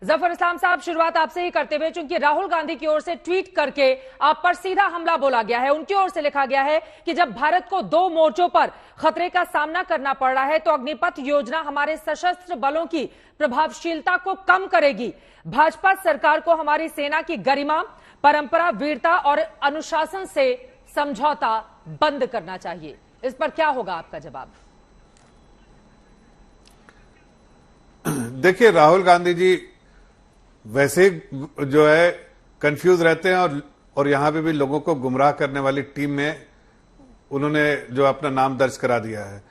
जफर इस्लाम साहब, शुरुआत आपसे ही करते हुए, चूंकि राहुल गांधी की ओर से ट्वीट करके आप पर सीधा हमला बोला गया है, उनकी ओर से लिखा गया है कि जब भारत को 2 मोर्चों पर खतरे का सामना करना पड़ रहा है तो अग्निपथ योजना हमारे सशस्त्र बलों की प्रभावशीलता को कम करेगी। भाजपा सरकार को हमारी सेना की गरिमा, परंपरा, वीरता और अनुशासन से समझौता बंद करना चाहिए। इस पर क्या होगा आपका जवाब? देखिए, राहुल गांधी जी वैसे ही जो है कंफ्यूज रहते हैं और यहां पे भी लोगों को गुमराह करने वाली टीम में उन्होंने जो अपना नाम दर्ज करा दिया है,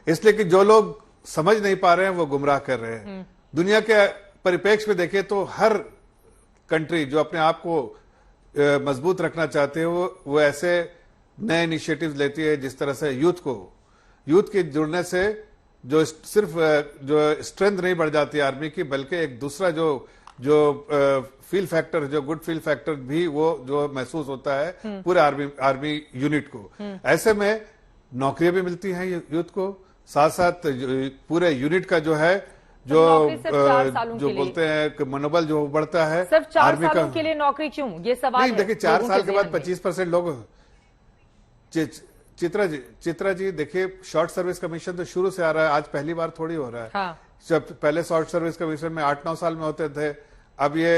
इसलिए कि जो लोग समझ नहीं पा रहे हैं वो गुमराह कर रहे हैं। दुनिया के परिप्रेक्ष्य में देखें तो हर कंट्री जो अपने आप को मजबूत रखना चाहते हैं वो ऐसे नए इनिशिएटिव्स लेती है, जिस तरह से यूथ के जुड़ने से जो सिर्फ जो स्ट्रेंथ नहीं बढ़ जाती आर्मी की, बल्कि एक दूसरा जो फील फैक्टर, जो गुड फील फैक्टर भी वो जो महसूस होता है पूरे आर्मी यूनिट को। ऐसे में नौकरियां भी मिलती हैं यूथ को, साथ साथ पूरे यूनिट का जो है जो बोलते हैं कि मनोबल जो बढ़ता है। सिर्फ 4 सालों के लिए नौकरी क्यों, ये सवाल नहीं, देखिए 4 साल के बाद 25% लोग। चित्रा जी देखिए, शॉर्ट सर्विस कमीशन तो शुरू से आ रहा है, आज पहली बार थोड़ी हो रहा है। हाँ। जब पहले शॉर्ट सर्विस कमीशन में 8-9 साल में होते थे, अब ये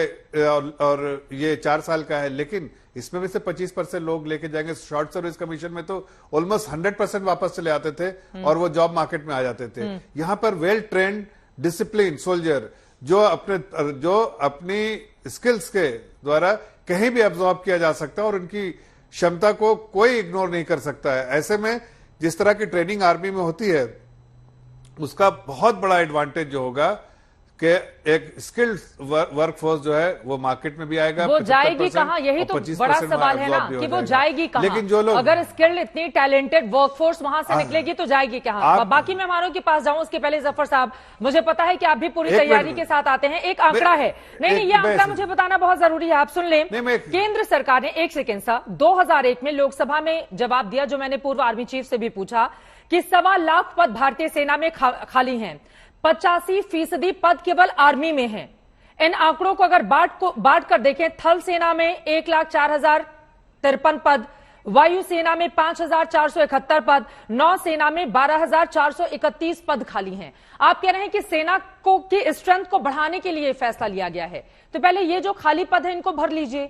और ये 4 साल का है, लेकिन इसमें भी से 25% लोग लेके जाएंगे। शॉर्ट सर्विस कमीशन में तो ऑलमोस्ट 100% वापस चले आते थे और वो जॉब मार्केट में आ जाते थे। यहां पर वेल ट्रेंड डिसिप्लिन सोल्जर जो अपनी स्किल्स के द्वारा कहीं भी अब्जॉर्ब किया जा सकता है और उनकी क्षमता को कोई इग्नोर नहीं कर सकता है। ऐसे में जिस तरह की ट्रेनिंग आर्मी में होती है, उसका बहुत बड़ा एडवांटेज जो होगा कि एक स्किल्ड वर्कफोर्स जो है वो मार्केट में भी आएगा। वो जाएगी कहां, यही तो बड़ा सवाल है ना कि वो जाएगी कहां। लेकिन जो लोग अगर स्किल्ड इतनी टैलेंटेड वर्कफोर्स वहां से निकलेगी तो जाएगी कहां? बाकी मेहमानों के पास जाऊं उसके पहले जफर साहब, मुझे पता है कि आप भी पूरी तैयारी के साथ आते हैं। एक आंकड़ा है, नहीं ये आंकड़ा मुझे बताना बहुत जरूरी है, आप सुन लें। केंद्र सरकार ने 1 सेकेंड सा 2001 में लोकसभा में जवाब दिया, जो मैंने पूर्व आर्मी चीफ से भी पूछा, कि 1.25 लाख पद भारतीय सेना में खाली हैं, 85% पद केवल आर्मी में हैं। इन आंकड़ों को अगर बांट कर देखें, थल सेना में 1,04,053 पद, वायु सेना में 5,471 पद, नौ सेना में 12,431 पद खाली हैं। आप कह रहे हैं कि सेना को की स्ट्रेंथ को बढ़ाने के लिए फैसला लिया गया है, तो पहले ये जो खाली पद है इनको भर लीजिए,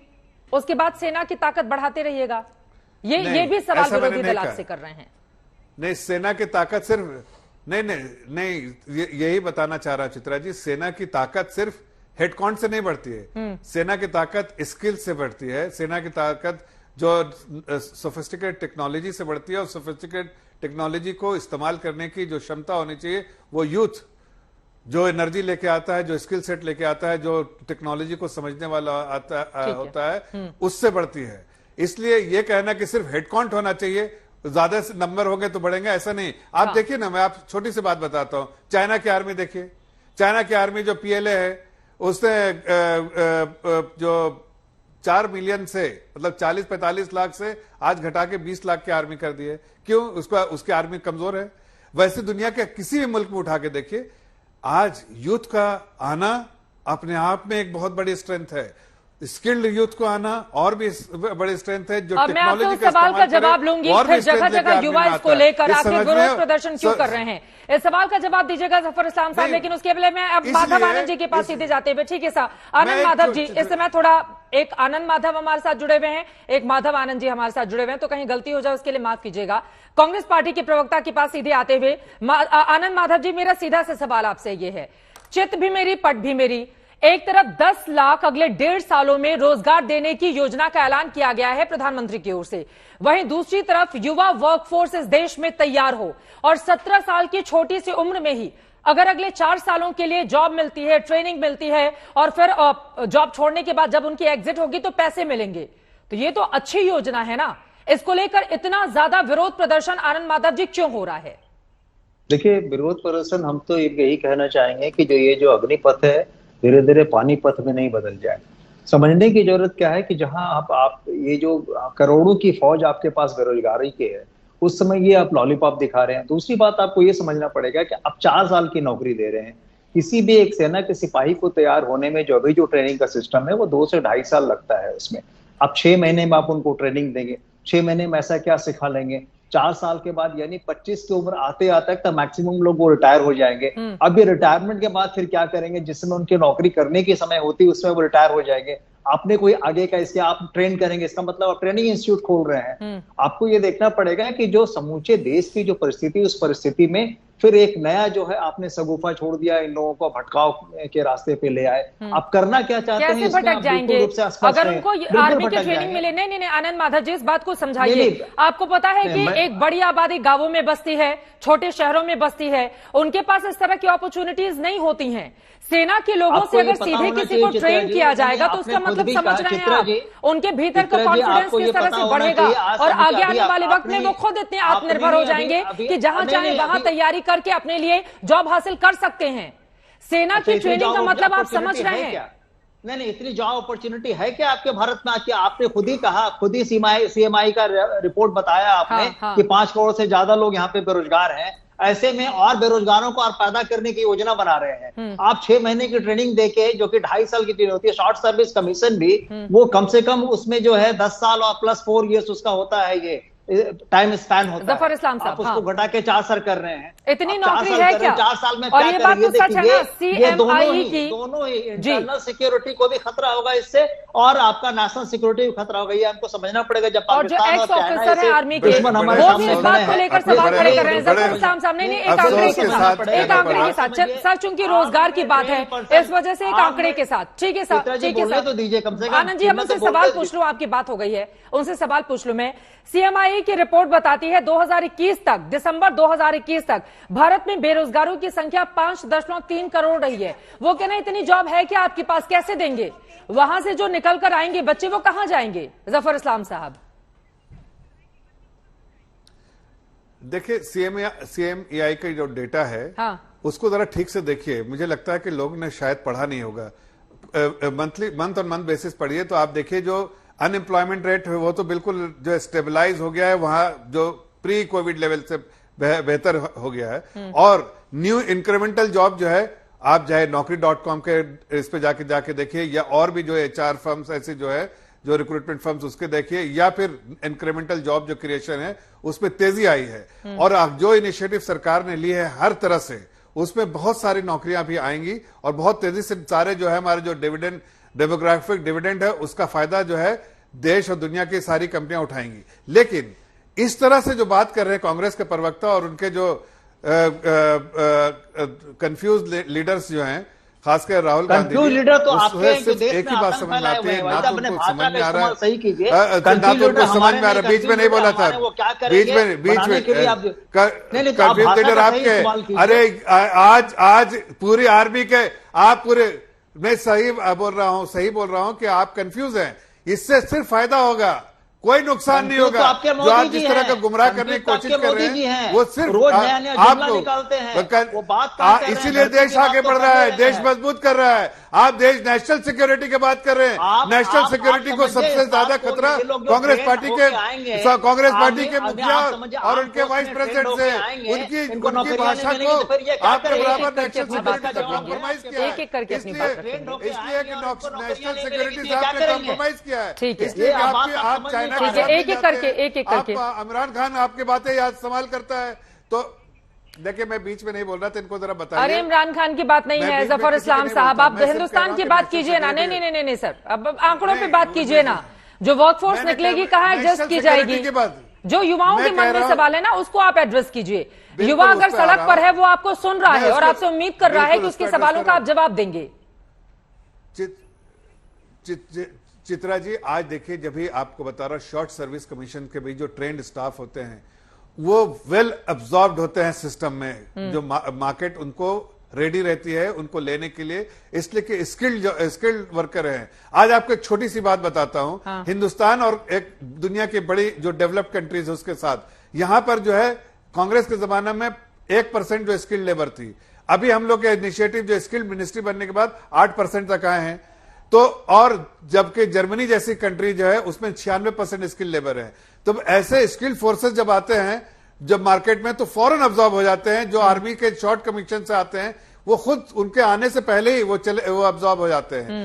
उसके बाद सेना की ताकत बढ़ाते रहिएगा। ये भी सवाल विरोधी दल आपसे कर रहे हैं। नहीं, सेना की ताकत सिर्फ नहीं, यही बताना चाह रहा चित्रा जी, सेना की ताकत सिर्फ हेड काउंट से नहीं बढ़ती है। सेना की ताकत स्किल से बढ़ती है। सेना की ताकत जो सोफिस्टिकेट टेक्नोलॉजी से बढ़ती है, और सोफिस्टिकेट टेक्नोलॉजी को इस्तेमाल करने की जो क्षमता होनी चाहिए, वो यूथ जो एनर्जी लेके आता है, जो स्किल सेट लेके आता है, जो टेक्नोलॉजी को समझने वाला होता है, उससे बढ़ती है। इसलिए यह कहना कि सिर्फ हेड काउंट होना चाहिए, ज्यादा नंबर होंगे तो बढ़ेंगे, ऐसा नहीं। आप देखिए ना, मैं आप छोटी सी बात बताता हूं, चाइना की आर्मी देखिए। चाइना की आर्मी जो PLA है, उसने जो 4 मिलियन से मतलब 40-45 लाख से आज घटा के 20 लाख की आर्मी कर दी है। क्यों? उसकी आर्मी कमजोर है। वैसे दुनिया के किसी भी मुल्क में उठा के देखिए, आज यूथ का आना अपने आप में एक बहुत बड़ी स्ट्रेंथ है। स्किल्ड यूथ को आना और भी बड़ी स्ट्रेंथ है। जो टेक्नोलॉजी का सवाल का जवाब लूंगी, फिर जगह जगह युवा इसको लेकर आखिर विरोध प्रदर्शन क्यों कर रहे हैं, इस सवाल का जवाब दीजिएगा जफर इस्लाम साहब। लेकिन उसके पहले मैं अब माधव आनंद जी के पास सीधे जाते हुए, ठीक है साहब, आनंद माधव जी, इस समय थोड़ा एक आनंद माधव हमारे साथ जुड़े हुए हैं, एक माधव आनंद जी हमारे साथ जुड़े हुए हैं, तो कहीं गलती हो जाए उसके लिए माफ कीजिएगा। कांग्रेस पार्टी के प्रवक्ता के पास सीधे आते हुए आनंद माधव जी, मेरा सीधा से सवाल आपसे ये है, चित भी मेरी पट भी मेरी, एक तरफ 10 लाख अगले 1.5 सालों में रोजगार देने की योजना का ऐलान किया गया है प्रधानमंत्री की ओर से, वहीं दूसरी तरफ युवा वर्कफोर्स इस देश में तैयार हो और 17 साल की छोटी सी उम्र में ही अगर अगले 4 सालों के लिए जॉब मिलती है, ट्रेनिंग मिलती है और फिर जॉब छोड़ने के बाद जब उनकी एग्जिट होगी तो पैसे मिलेंगे, तो ये तो अच्छी योजना है ना। इसको लेकर इतना ज्यादा विरोध प्रदर्शन आनंद माधव जी क्यों हो रहा है? देखिए, विरोध प्रदर्शन हम तो यही कहना चाहेंगे कि ये जो अग्निपथ है धीरे धीरे पानीपत में नहीं बदल जाए। समझने की जरूरत क्या है कि जहां आप ये जो करोड़ों की फौज आपके पास बेरोजगारी के है, उस समय ये आप लॉलीपॉप दिखा रहे हैं। दूसरी बात आपको ये समझना पड़ेगा कि आप 4 साल की नौकरी दे रहे हैं, किसी भी एक सेना के सिपाही को तैयार होने में जो अभी जो ट्रेनिंग का सिस्टम है वो 2 से 2.5 साल लगता है उसमें। अब 6 महीने में आप उनको ट्रेनिंग देंगे, 6 महीने में ऐसा क्या सिखा लेंगे, 4 साल के बाद यानी 25 की उम्र आते आते तक मैक्सिमम लोग वो रिटायर हो जाएंगे। अब ये रिटायरमेंट के बाद फिर क्या करेंगे, जिसमें उनकी नौकरी करने की समय होती है उसमें वो रिटायर हो जाएंगे। आपने कोई आगे का इसके आप ट्रेन करेंगे, इसका मतलब आप ट्रेनिंग इंस्टीट्यूट खोल रहे हैं। आपको ये देखना पड़ेगा कि जो समूचे देश की जो परिस्थिति, उस परिस्थिति में फिर एक नया जो है आपने सगुफा छोड़ दिया, इन लोगों को भटकाव के रास्ते पे ले आए। आप करना क्या चाहते हैं, कैसे भटक जाएंगे अगर उनको आर्मी की ट्रेनिंग मिले? नहीं, आनंद माधव जी, इस बात को समझाइए। आपको पता है कि एक बड़ी आबादी गांवों में बसती है, छोटे शहरों में बसती है, उनके पास इस तरह की अपॉर्चुनिटीज नहीं होती हैं। सेना के लोगों से अगर सीधे किसी को ट्रेन किया जाएगा तो उसका मतलब समझ रहे हैं आप, उनके भीतर का कॉन्फिडेंस किस तरह से बढ़ेगा और आगे आने वाले वक्त में वो खुद इतने आत्मनिर्भर हो जाएंगे कि जहां चाहे वहां तैयारी करके अपने लिए जॉब हासिल कर सकते हैं। सेना की ट्रेनिंग का मतलब आप समझ रहे हैं? नहीं, इतनी जॉब अपॉर्चुनिटी है क्या आपके भारत में? आपने खुद ही कहा, खुद ही CMI का रिपोर्ट बताया आपने कि 5 करोड़ से ज्यादा लोग यहाँ पे बेरोजगार हैं। ऐसे में और बेरोजगारों को और पैदा करने की योजना बना रहे हैं। आप 6 महीने की ट्रेनिंग देके, जो कि 2.5 साल की ट्रेनिंग होती है, शॉर्ट सर्विस कमीशन भी वो कम से कम उसमें जो है 10 साल और प्लस 4 इयर्स उसका होता है, ये टाइम स्पैन होता है। जफर इस्लाम साहब, आप उसको घटा के 4 साल कर रहे हैं। इतनी नौकरी है क्या? 4 साल में और ये बात तो सच है ना, CMI की दोनों ही इंटरनल सिक्योरिटी को भी खतरा होगा इससे और आपका नेशनल सिक्योरिटी भी खतरा होगा। ये हमको समझना पड़ेगा। जब और जो एक्स ऑफिसर है आर्मी के, वो भी इस बात को लेकर सवाल खड़े कर रहे हैं। जफर इस्लाम साहब, नहीं, एक आंकड़े के साथ सर, चूंकि रोजगार की बात है इस वजह से एक आंकड़े के साथ। ठीक है सर, ठीक है सर, तो दीजिए कम से कम। आनंद जी, अब उनसे सवाल पूछ लूं, आपकी बात हो गई है, उनसे सवाल पूछ लूं मैं। CMI की रिपोर्ट बताती है 2021 तक, दिसंबर 2021 तक भारत में बेरोजगारों की संख्या 5.3 करोड़ रही है। वो कहना इतनी जॉब है कि आपके पास, कैसे देंगे? वहां से जो निकल कर आएंगे बच्चे वो कहां जाएंगे? जफर इस्लाम साहब, देखिए CMEI का जो डेटा है, हाँ, उसको जरा ठीक से देखिए। मुझे लगता है कि लोग ने शायद पढ़ा नहीं होगा। मंथ ऑन मंथ बेसिस पढ़िए तो आप देखिए जो अनएम्प्लॉयमेंट रेट है वो तो बिल्कुल जो स्टेबलाइज हो गया है, वहां जो प्री कोविड लेवल से बेहतर हो गया है। और न्यू इंक्रीमेंटल जॉब जो है, आप चाहे Naukri.com के इस पे जाके देखिए, या और भी जो HR फर्म्स ऐसे जो है, जो रिक्रूटमेंट फर्म्स, उसके देखिए, या फिर इंक्रीमेंटल जॉब जो क्रिएशन है उसमें तेजी आई है। और जो इनिशिएटिव सरकार ने ली है हर तरह से, उसमें बहुत सारी नौकरियां भी आएंगी और बहुत तेजी से सारे जो है हमारे जो डिविडेंड, डेमोग्राफिक डिविडेंड है, उसका फायदा जो है देश और दुनिया की सारी कंपनियां उठाएंगी। लेकिन इस तरह से जो बात कर रहे हैं कांग्रेस के प्रवक्ता और उनके जो कंफ्यूज लीडर्स जो हैं, खासकर राहुल गांधी, लीडर तो आपके सिर्फ एक ही बात समझ में आती है, ना तो उनको समझ में आ रहा है, ना तो उनको समझ में आ रहा है। बीच में नहीं बोला था, बीच में कंफ्यूज लीडर आपके। अरे आज पूरी आर्मी के, आप पूरे, मैं सही बोल रहा हूं कि आप कंफ्यूज हैं। इससे सिर्फ फायदा होगा, कोई नुकसान नहीं होगा। जो आप जिस तरह का गुमराह करने की कोशिश कर रहे हैं वो सिर्फ आप लोग, इसीलिए देश आगे बढ़ रहा है, देश मजबूत कर रहा है। आप देश नेशनल सिक्योरिटी की बात कर रहे हैं। नेशनल सिक्योरिटी को सबसे ज्यादा खतरा कांग्रेस पार्टी के मुखिया और उनके वाइस प्रेसिडेंट से, उनकी भाषा को आपने बराबर नेशनल सिक्योरिटी से कॉम्प्रोमाइज किया है। इसलिए नेशनल सिक्योरिटी से आपने कॉम्प्रोमाइज किया है। इसलिए आप चाइना, एक एक करके इमरान खान आपकी बातें याद इस्तेमाल करता है। तो देखिए, मैं बीच में नहीं बोल रहा था, इनको जरा बताइए। अरे इमरान खान की बात नहीं है जफर इस्लाम साहब, आप हिंदुस्तान की बात कीजिए ना। नहीं सर, अब आंकड़ों पे बात कीजिए ना। जो वर्कफोर्स निकलेगी कहाँ एडजस्ट की जाएगी? जो युवाओं के मन में सवाल है ना, उसको आप एड्रेस कीजिए। युवा अगर सड़क पर है, वो आपको सुन रहा है और आपसे उम्मीद कर रहा है कि उसके सवालों का आप जवाब देंगे। चित्रा जी, आज देखिए, जब भी आपको बता रहा, शॉर्ट सर्विस कमीशन के भी जो ट्रेंड स्टाफ होते हैं वो वेल अब्सॉर्ब्ड होते हैं सिस्टम में। जो मार्केट उनको रेडी रहती है उनको लेने के लिए, इसलिए कि स्किल्ड वर्कर हैं। आज आपको एक छोटी सी बात बताता हूं। हाँ। हिंदुस्तान और एक दुनिया की बड़ी जो डेवलप्ड कंट्रीज है उसके साथ, यहां पर जो है कांग्रेस के जमाना में 1% जो स्किल्ड लेबर थी, अभी हम लोग के इनिशिएटिव जो स्किल्ड मिनिस्ट्री बनने के बाद 8% तक आए हैं। तो और जबकि जर्मनी जैसी कंट्री जो है उसमें 96% स्किल लेबर है। तो ऐसे स्किल्ड फोर्सेस जब आते हैं जब मार्केट में, तो फौरन अब्सॉर्ब हो जाते हैं। जो आर्मी के शॉर्ट कमीशन से आते हैं वो खुद उनके आने से पहले ही वो अब्जॉर्ब हो जाते हैं।